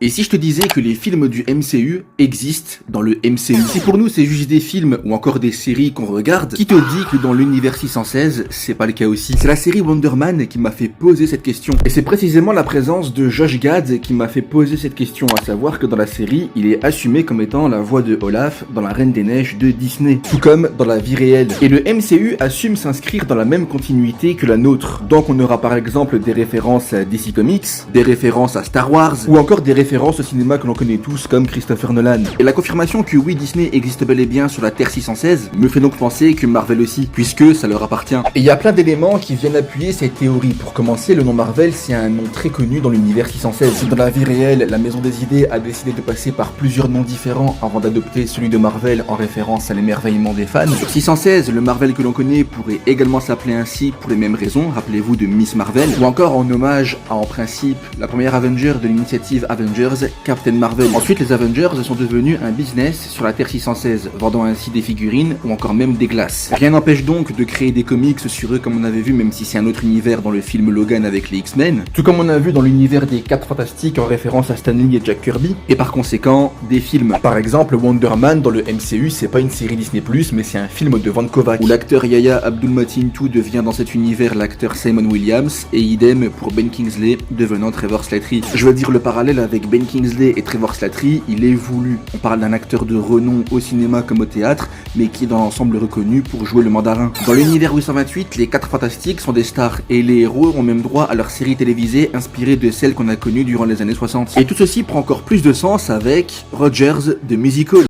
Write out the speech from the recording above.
Et si je te disais que les films du MCU existent dans le MCU? Si pour nous c'est juste des films ou encore des séries qu'on regarde, qui te dit que dans l'univers 616, c'est pas le cas aussi? C'est la série Wonder Man qui m'a fait poser cette question. Et c'est précisément la présence de Josh Gad qui m'a fait poser cette question, à savoir que dans la série, il est assumé comme étant la voix de Olaf dans La Reine des Neiges de Disney, tout comme dans la vie réelle. Et le MCU assume s'inscrire dans la même continuité que la nôtre. Donc on aura par exemple des références à DC Comics, des références à Star Wars, ou encore des références au cinéma que l'on connaît tous comme Christopher Nolan. Et la confirmation que oui, Disney existe bel et bien sur la Terre 616 me fait donc penser que Marvel aussi, puisque ça leur appartient. Et il y a plein d'éléments qui viennent appuyer cette théorie. Pour commencer, le nom Marvel, c'est un nom très connu dans l'univers 616. Dans la vie réelle, la Maison des Idées a décidé de passer par plusieurs noms différents avant d'adopter celui de Marvel en référence à l'émerveillement des fans. Sur 616, le Marvel que l'on connaît pourrait également s'appeler ainsi pour les mêmes raisons, rappelez-vous de Miss Marvel, ou encore en hommage à, en principe, la première Avenger de l'initiative Avengers, Captain Marvel. Ensuite, les Avengers sont devenus un business sur la Terre 616, vendant ainsi des figurines ou encore même des glaces. Rien n'empêche donc de créer des comics sur eux comme on avait vu, même si c'est un autre univers dans le film Logan avec les X-Men, tout comme on a vu dans l'univers des 4 Fantastiques en référence à Stan Lee et Jack Kirby, et par conséquent, des films. Par exemple, Wonder Man dans le MCU, c'est pas une série Disney+, mais c'est un film de Van Kovac, où l'acteur Yahya Abdul-Mateen II devient dans cet univers l'acteur Simon Williams, et idem pour Ben Kingsley devenant Trevor Slattery. Je veux dire, le parallèle avec Ben Kingsley et Trevor Slattery, il est voulu. On parle d'un acteur de renom au cinéma comme au théâtre, mais qui est dans l'ensemble reconnu pour jouer le mandarin. Dans l'univers 828, les 4 Fantastiques sont des stars, et les héros ont même droit à leur série télévisée inspirée de celles qu'on a connues durant les années 60. Et tout ceci prend encore plus de sens avec Rogers de Musical.